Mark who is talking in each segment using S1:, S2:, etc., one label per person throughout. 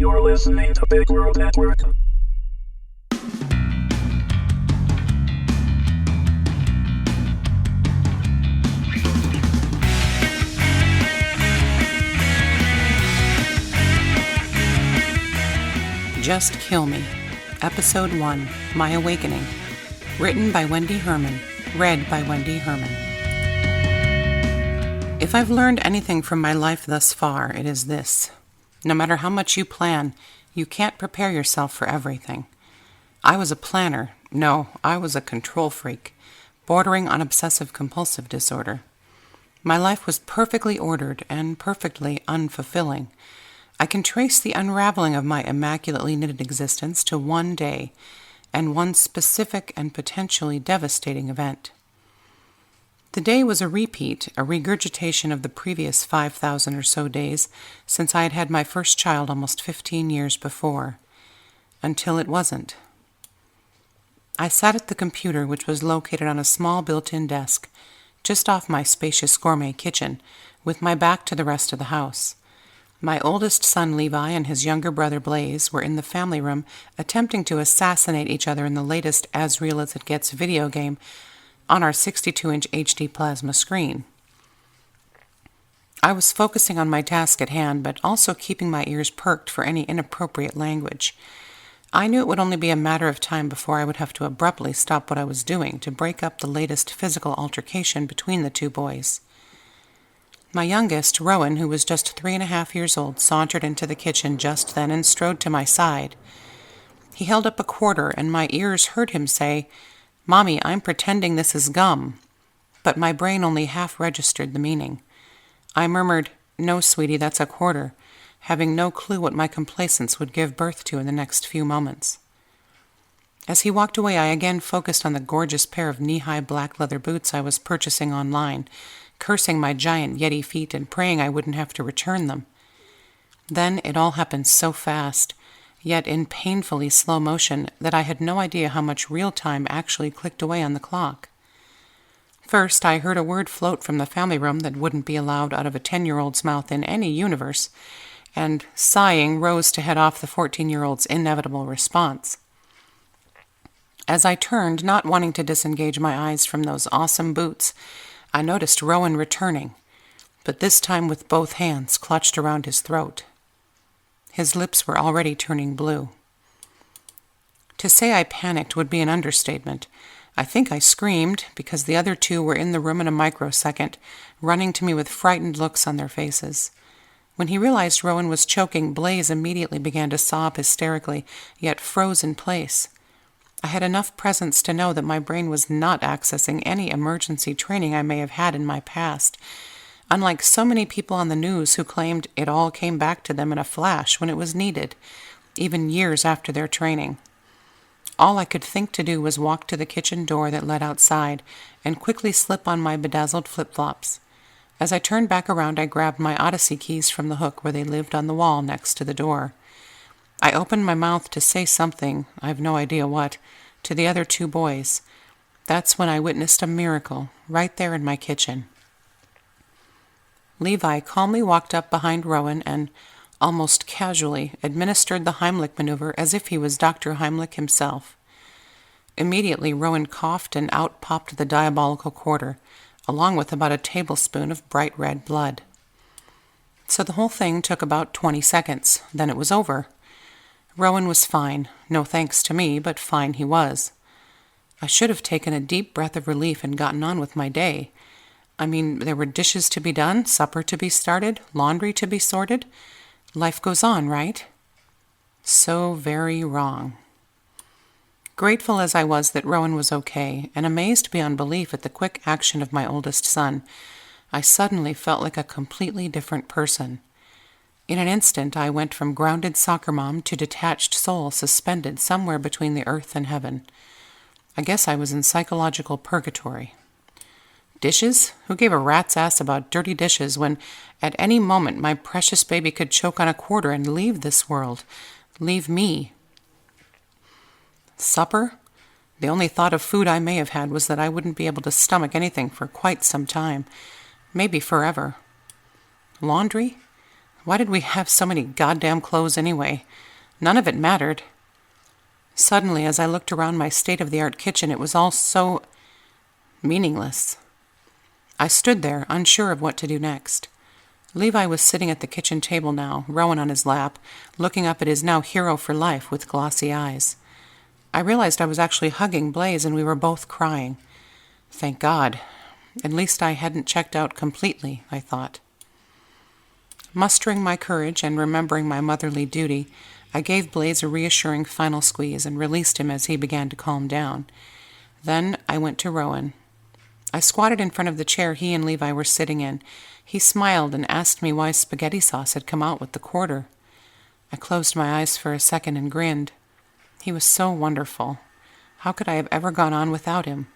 S1: You're listening to Big World Network.
S2: Just Kill Me, Episode 1, My Awakening, written by Wendy Herman, read by Wendy Herman. If I've learned anything from my life thus far, it is this. No matter how much you plan, you can't prepare yourself for everything. I was a planner. No, I was a control freak, bordering on obsessive-compulsive disorder. My life was perfectly ordered and perfectly unfulfilling. I can trace the unraveling of my immaculately knitted existence to one day and one specific and potentially devastating event. The day was a repeat, a regurgitation of the previous 5,000 or so days since I had had my first child almost 15 years before, until it wasn't. I sat at the computer, which was located on a small built-in desk, just off my spacious gourmet kitchen, with my back to the rest of the house. My oldest son Levi and his younger brother Blaze were in the family room attempting to assassinate each other in the latest As Real As It Gets video game on our 62-inch HD plasma screen. I was focusing on my task at hand, but also keeping my ears perked for any inappropriate language. I knew it would only be a matter of time before I would have to abruptly stop what I was doing to break up the latest physical altercation between the two boys. My youngest, Rowan, who was just 3.5 years old, sauntered into the kitchen just then and strode to my side. He held up a quarter, and my ears heard him say, "Mommy, I'm pretending this is gum." But my brain only half registered the meaning. I murmured, "No, sweetie, that's a quarter," having no clue what my complacence would give birth to in the next few moments. As he walked away, I again focused on the gorgeous pair of knee-high black leather boots I was purchasing online, cursing my giant Yeti feet and praying I wouldn't have to return them. Then it all happened so fast, yet in painfully slow motion, that I had no idea how much real time actually clicked away on the clock. First, I heard a word float from the family room that wouldn't be allowed out of a 10-year-old's mouth in any universe, and, sighing, rose to head off the 14-year-old's inevitable response. As I turned, not wanting to disengage my eyes from those awesome boots, I noticed Rowan returning, but this time with both hands clutched around his throat. His lips were already turning blue. To say I panicked would be an understatement. I think I screamed, because the other two were in the room in a microsecond, running to me with frightened looks on their faces. When he realized Rowan was choking, Blaze immediately began to sob hysterically, yet froze in place. I had enough presence to know that my brain was not accessing any emergency training I may have had in my past, unlike so many people on the news who claimed it all came back to them in a flash when it was needed, even years after their training. All I could think to do was walk to the kitchen door that led outside and quickly slip on my bedazzled flip-flops. As I turned back around, I grabbed my Odyssey keys from the hook where they lived on the wall next to the door. I opened my mouth to say something, I have no idea what, to the other two boys. That's when I witnessed a miracle, right there in my kitchen. Levi calmly walked up behind Rowan and, almost casually, administered the Heimlich maneuver as if he was Dr. Heimlich himself. Immediately, Rowan coughed and out popped the diabolical quarter, along with about a tablespoon of bright red blood. So the whole thing took about 20 seconds, then it was over. Rowan was fine, no thanks to me, but fine he was. I should have taken a deep breath of relief and gotten on with my day. I mean, there were dishes to be done, supper to be started, laundry to be sorted. Life goes on, right? So very wrong. Grateful as I was that Rowan was okay, and amazed beyond belief at the quick action of my oldest son, I suddenly felt like a completely different person. In an instant, I went from grounded soccer mom to detached soul suspended somewhere between the earth and heaven. I guess I was in psychological purgatory. Dishes? Who gave a rat's ass about dirty dishes when at any moment my precious baby could choke on a quarter and leave this world? Leave me. Supper? The only thought of food I may have had was that I wouldn't be able to stomach anything for quite some time, maybe forever. Laundry? Why did we have so many goddamn clothes anyway? None of it mattered. Suddenly, as I looked around my state-of-the-art kitchen, it was all so meaningless. I stood there, unsure of what to do next. Levi was sitting at the kitchen table now, Rowan on his lap, looking up at his now hero for life with glossy eyes. I realized I was actually hugging Blaze, and we were both crying. Thank God. At least I hadn't checked out completely, I thought. Mustering my courage and remembering my motherly duty, I gave Blaze a reassuring final squeeze and released him as he began to calm down. Then I went to Rowan. I squatted in front of the chair he and Levi were sitting in. He smiled and asked me why spaghetti sauce had come out with the quarter. I closed my eyes for a second and grinned. He was so wonderful. How could I have ever gone on without him?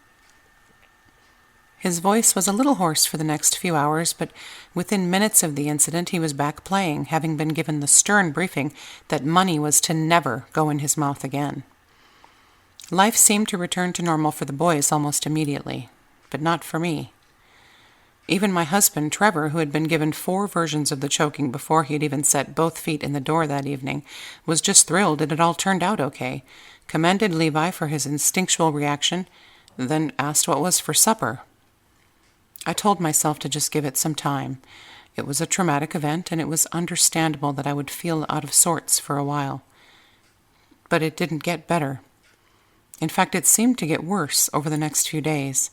S2: His voice was a little hoarse for the next few hours, but within minutes of the incident he was back playing, having been given the stern briefing that money was to never go in his mouth again. Life seemed to return to normal for the boys almost immediately, but not for me. Even my husband, Trevor, who had been given 4 versions of the choking before he had even set both feet in the door that evening, was just thrilled that it all turned out okay, commended Levi for his instinctual reaction, then asked what was for supper. I told myself to just give it some time. It was a traumatic event, and it was understandable that I would feel out of sorts for a while. But it didn't get better. In fact, it seemed to get worse over the next few days.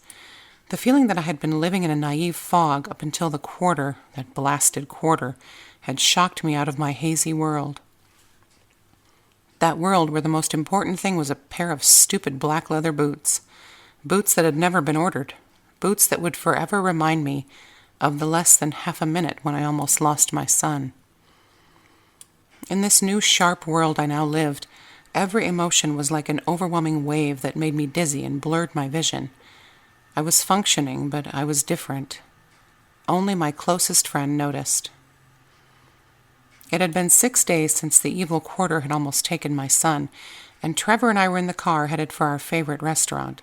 S2: The feeling that I had been living in a naive fog up until the quarter, that blasted quarter, had shocked me out of my hazy world. That world where the most important thing was a pair of stupid black leather boots. Boots that had never been ordered. Boots that would forever remind me of the less than half a minute when I almost lost my son. In this new sharp world I now lived, every emotion was like an overwhelming wave that made me dizzy and blurred my vision. I was functioning, but I was different. Only my closest friend noticed. It had been 6 days since the evil quarter had almost taken my son, and Trevor and I were in the car headed for our favorite restaurant.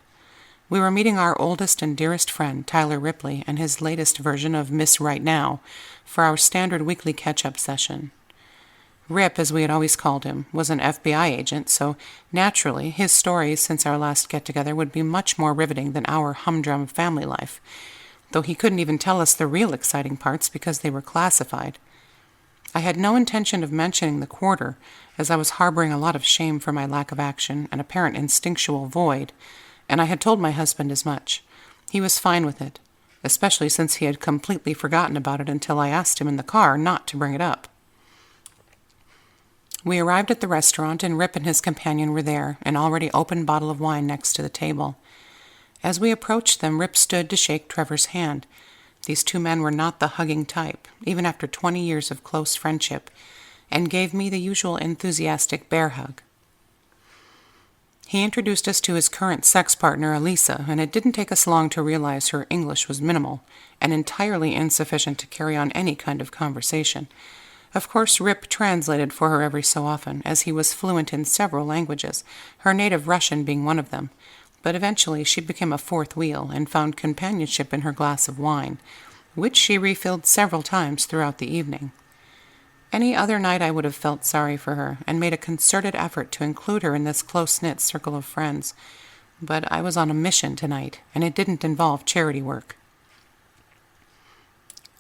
S2: We were meeting our oldest and dearest friend, Tyler Ripley, and his latest version of Miss Right Now, for our standard weekly catch-up session. Rip, as we had always called him, was an FBI agent, so naturally his stories since our last get-together would be much more riveting than our humdrum family life, though he couldn't even tell us the real exciting parts because they were classified. I had no intention of mentioning the quarter, as I was harboring a lot of shame for my lack of action, an apparent instinctual void, and I had told my husband as much. He was fine with it, especially since he had completely forgotten about it until I asked him in the car not to bring it up. We arrived at the restaurant, and Rip and his companion were there, an already open bottle of wine next to the table. As we approached them, Rip stood to shake Trevor's hand. These 2 men were not the hugging type, even after 20 years of close friendship, and gave me the usual enthusiastic bear hug. He introduced us to his current sex partner, Elisa, and it didn't take us long to realize her English was minimal and entirely insufficient to carry on any kind of conversation. Of course, Rip translated for her every so often, as he was fluent in several languages, her native Russian being one of them. But eventually she became a fourth wheel and found companionship in her glass of wine, which she refilled several times throughout the evening. Any other night I would have felt sorry for her and made a concerted effort to include her in this close-knit circle of friends. But I was on a mission tonight, and it didn't involve charity work.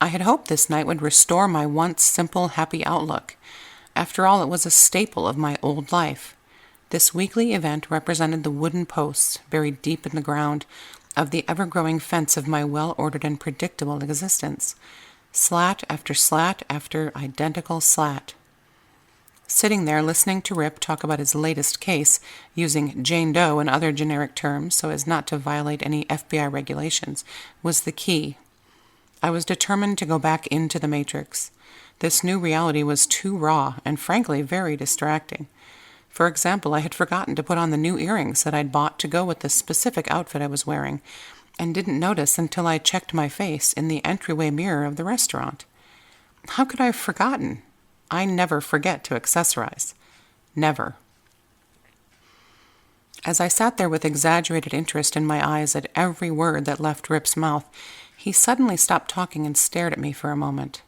S2: I had hoped this night would restore my once simple, happy outlook. After all, it was a staple of my old life. This weekly event represented the wooden posts, buried deep in the ground, of the ever-growing fence of my well-ordered and predictable existence. Slat after identical slat. Sitting there listening to Rip talk about his latest case, using Jane Doe and other generic terms so as not to violate any FBI regulations, was the key. I was determined to go back into the Matrix. This new reality was too raw and frankly very distracting. For example, I had forgotten to put on the new earrings that I'd bought to go with the specific outfit I was wearing, and didn't notice until I checked my face in the entryway mirror of the restaurant. How could I have forgotten? I never forget to accessorize. Never. As I sat there with exaggerated interest in my eyes at every word that left Rip's mouth, he suddenly stopped talking and stared at me for a moment.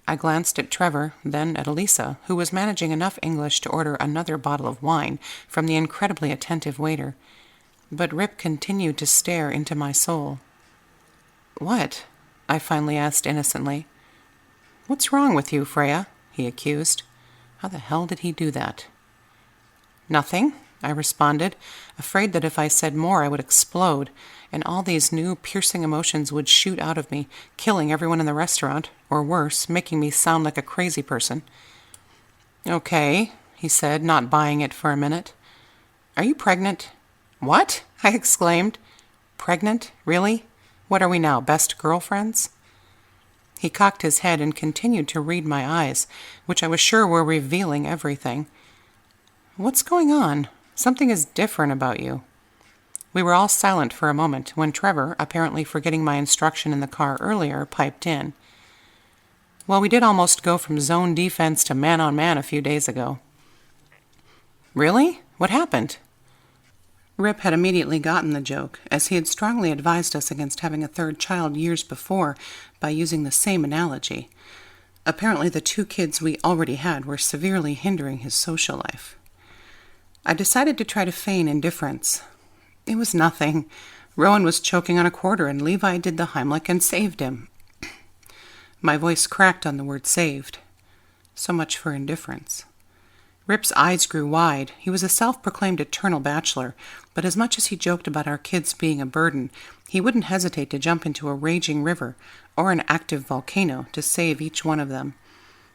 S2: I glanced at Trevor, then at Elisa, who was managing enough English to order another bottle of wine from the incredibly attentive waiter. But Rip continued to stare into my soul. "What?" I finally asked innocently. "What's wrong with you, Freya?" he accused. How the hell did he do that? "Nothing," I responded, afraid that if I said more I would explode, and all these new piercing emotions would shoot out of me, killing everyone in the restaurant, or worse, making me sound like a crazy person. "Okay," he said, not buying it for a minute. "Are you pregnant?" "What?" I exclaimed. "Pregnant? Really? What are we now, best girlfriends?" He cocked his head and continued to read my eyes, which I was sure were revealing everything. "What's going on? Something is different about you." We were all silent for a moment when Trevor, apparently forgetting my instruction in the car earlier, piped in. "Well, we did almost go from zone defense to man-on-man a few days ago." "Really? What happened?" Rip had immediately gotten the joke, as he had strongly advised us against having a third child years before by using the same analogy. Apparently the 2 kids we already had were severely hindering his social life. I decided to try to feign indifference. It was nothing. Rowan was choking on a quarter and Levi did the Heimlich and saved him. My voice cracked on the word saved. So much for indifference. Rip's eyes grew wide. He was a self-proclaimed eternal bachelor, but as much as he joked about our kids being a burden, he wouldn't hesitate to jump into a raging river or an active volcano to save each one of them.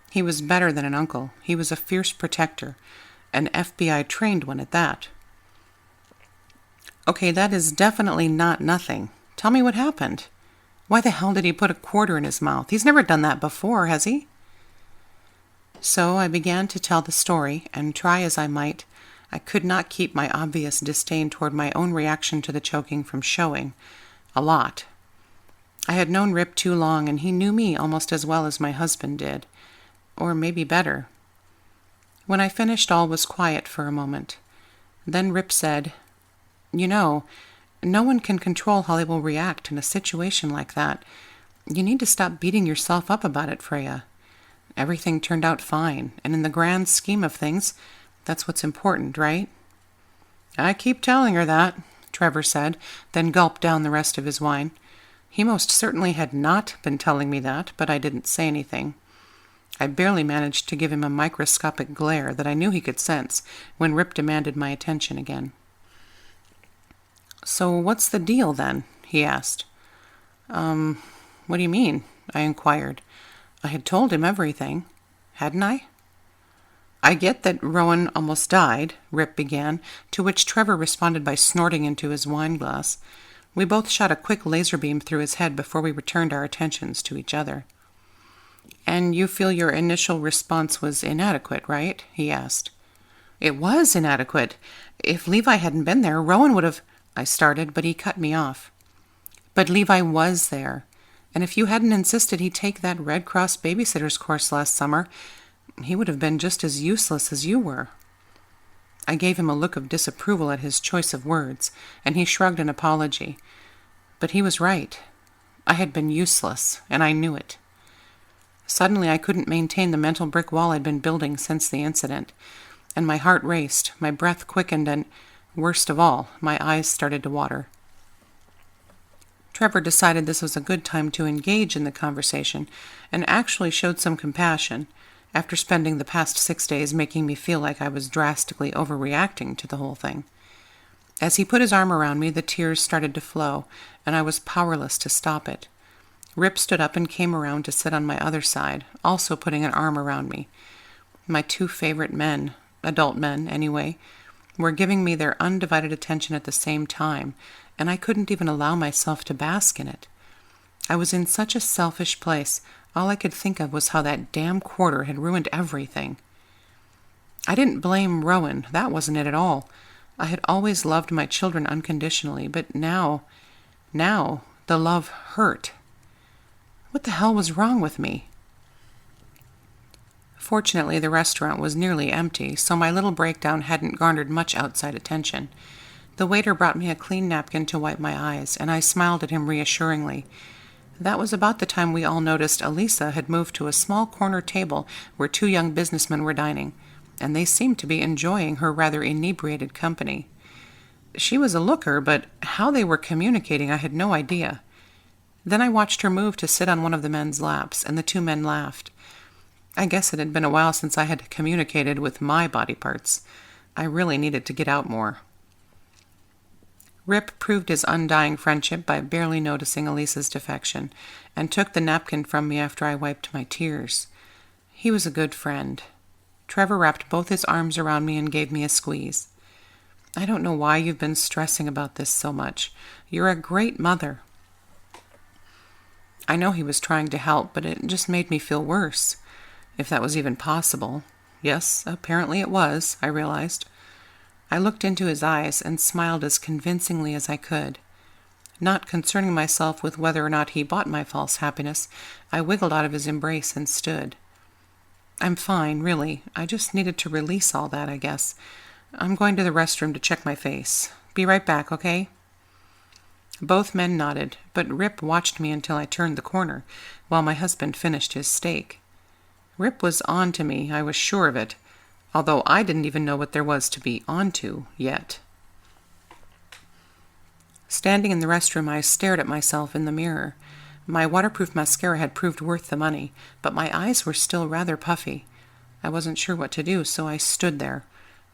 S2: He was better than an uncle. He was a fierce protector, an FBI-trained one at that. "Okay, that is definitely not nothing. Tell me what happened. Why the hell did he put a quarter in his mouth? He's never done that before, has he?" So I began to tell the story, and try as I might, I could not keep my obvious disdain toward my own reaction to the choking from showing. A lot. I had known Rip too long, and he knew me almost as well as my husband did. Or maybe better. When I finished, all was quiet for a moment. Then Rip said, "You know, no one can control how they will react in a situation like that. You need to stop beating yourself up about it, Freya. Everything turned out fine, and in the grand scheme of things, that's what's important, right?" "I keep telling her that," Trevor said, then gulped down the rest of his wine. He most certainly had not been telling me that, but I didn't say anything. I barely managed to give him a microscopic glare that I knew he could sense when Rip demanded my attention again. "So what's the deal, then?" he asked. What do you mean?" I inquired. I had told him everything, hadn't I? "I get that Rowan almost died," Rip began, to which Trevor responded by snorting into his wine glass. We both shot a quick laser beam through his head before we returned our attentions to each other. "And you feel your initial response was inadequate, right?" he asked. "It was inadequate. If Levi hadn't been there, Rowan would have—" I started, but he cut me off. "But Levi was there. And if you hadn't insisted he take that Red Cross babysitter's course last summer, he would have been just as useless as you were." I gave him a look of disapproval at his choice of words, and he shrugged an apology. But he was right. I had been useless, and I knew it. Suddenly I couldn't maintain the mental brick wall I'd been building since the incident, and my heart raced, my breath quickened, and, worst of all, my eyes started to water. Trevor decided this was a good time to engage in the conversation, and actually showed some compassion, after spending the past 6 days making me feel like I was drastically overreacting to the whole thing. As he put his arm around me, the tears started to flow, and I was powerless to stop it. Rip stood up and came around to sit on my other side, also putting an arm around me. My 2 favorite men, adult men anyway, were giving me their undivided attention at the same time, and I couldn't even allow myself to bask in it. I was in such a selfish place. All I could think of was how that damn quarter had ruined everything. I didn't blame Rowan. That wasn't it at all. I had always loved my children unconditionally, but now, the love hurt. What the hell was wrong with me? Fortunately, the restaurant was nearly empty, so my little breakdown hadn't garnered much outside attention. The waiter brought me a clean napkin to wipe my eyes, and I smiled at him reassuringly. That was about the time we all noticed Elisa had moved to a small corner table where two young businessmen were dining, and they seemed to be enjoying her rather inebriated company. She was a looker, but how they were communicating I had no idea. Then I watched her move to sit on one of the men's laps, and the two men laughed. I guess it had been a while since I had communicated with my body parts. I really needed to get out more. Rip proved his undying friendship by barely noticing Elisa's defection, and took the napkin from me after I wiped my tears. He was a good friend. Trevor wrapped both his arms around me and gave me a squeeze. I don't know why you've been stressing about this so much. You're a great mother. I know he was trying to help, but it just made me feel worse, if that was even possible. Yes, apparently it was, I realized. I looked into his eyes and smiled as convincingly as I could. Not concerning myself with whether or not he bought my false happiness, I wiggled out of his embrace and stood. I'm fine, really. I just needed to release all that, I guess. I'm going to the restroom to check my face. Be right back, okay? Both men nodded, but Rip watched me until I turned the corner, while my husband finished his steak. Rip was on to me, I was sure of it, although I didn't even know what there was to be onto yet. Standing in the restroom, I stared at myself in the mirror. My waterproof mascara had proved worth the money, but my eyes were still rather puffy. I wasn't sure what to do, so I stood there,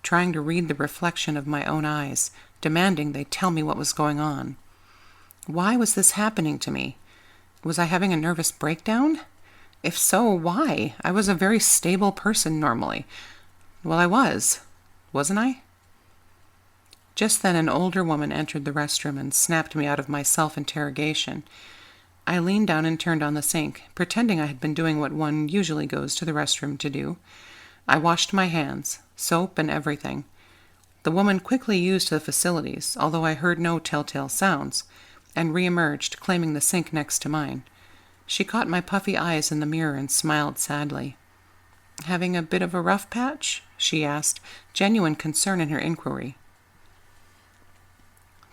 S2: trying to read the reflection of my own eyes, demanding they tell me what was going on. Why was this happening to me? Was I having a nervous breakdown? If so, why? I was a very stable person normally. Well, I was. Wasn't I? Just then an older woman entered the restroom and snapped me out of my self-interrogation. I leaned down and turned on the sink, pretending I had been doing what one usually goes to the restroom to do. I washed my hands, soap and everything. The woman quickly used the facilities, although I heard no telltale sounds, and re-emerged, claiming the sink next to mine. She caught my puffy eyes in the mirror and smiled sadly. "Having a bit of a rough patch?" she asked, genuine concern in her inquiry.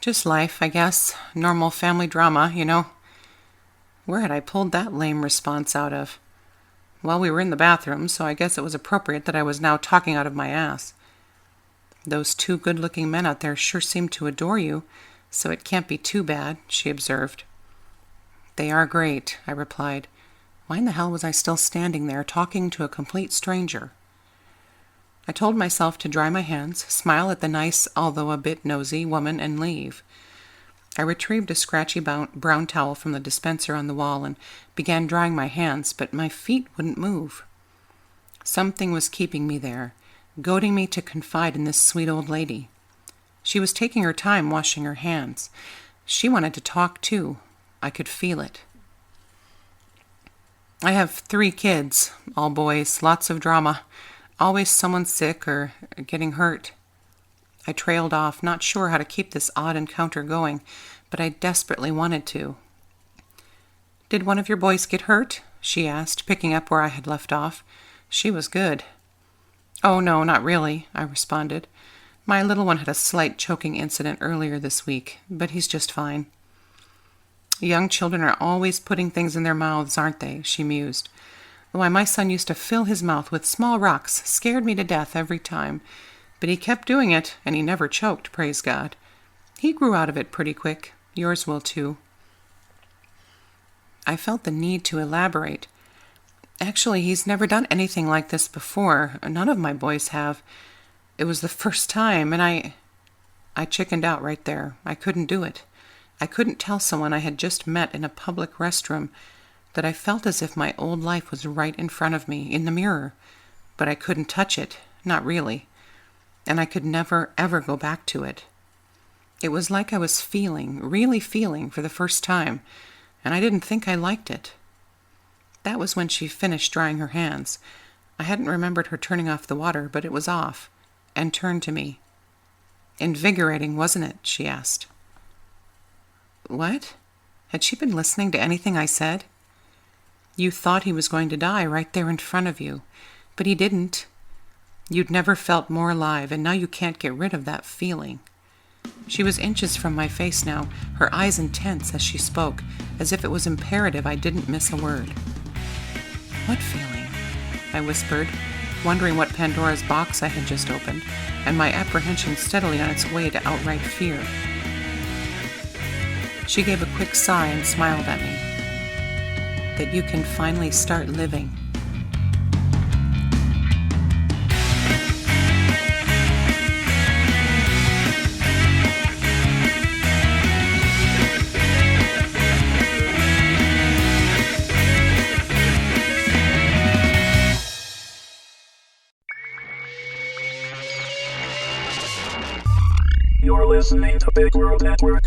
S2: "Just life, I guess. Normal family drama, you know." Where had I pulled that lame response out of? Well, we were in the bathroom, so I guess it was appropriate that I was now talking out of my ass. "Those two good-looking men out there sure seem to adore you, so it can't be too bad," she observed. "They are great," I replied. Why in the hell was I still standing there talking to a complete stranger? I told myself to dry my hands, smile at the nice, although a bit nosy, woman and leave. I retrieved a scratchy brown towel from the dispenser on the wall and began drying my hands, but my feet wouldn't move. Something was keeping me there, goading me to confide in this sweet old lady. She was taking her time washing her hands. She wanted to talk too. I could feel it. I have 3 kids, all boys, lots of drama, always someone sick or getting hurt. I trailed off, not sure how to keep this odd encounter going, but I desperately wanted to. "Did one of your boys get hurt?" she asked, picking up where I had left off. She was good. "Oh, no, not really," I responded. "My little one had a slight choking incident earlier this week, but he's just fine." "Young children are always putting things in their mouths, aren't they?" she mused. "Why, my son used to fill his mouth with small rocks, scared me to death every time. But he kept doing it, and he never choked, praise God. He grew out of it pretty quick. Yours will too." I felt the need to elaborate. "Actually, he's never done anything like this before. None of my boys have. It was the first time, and I chickened out right there. I couldn't do it. I couldn't tell someone I had just met in a public restroom that I felt as if my old life was right in front of me, in the mirror. But I couldn't touch it, not really. And I could never, ever go back to it. It was like I was feeling, really feeling, for the first time, and I didn't think I liked it." That was when she finished drying her hands. I hadn't remembered her turning off the water, but it was off, and turned to me. "Invigorating, wasn't it?" she asked. What? Had she been listening to anything I said? "You thought he was going to die right there in front of you, but he didn't. You'd never felt more alive, and now you can't get rid of that feeling." She was inches from my face now, her eyes intense as she spoke, as if it was imperative I didn't miss a word. "What feeling?" I whispered, wondering what Pandora's box I had just opened, and my apprehension steadily on its way to outright fear. She gave a quick sigh and smiled at me. "That you can finally start living."
S1: You're listening to Big World Network.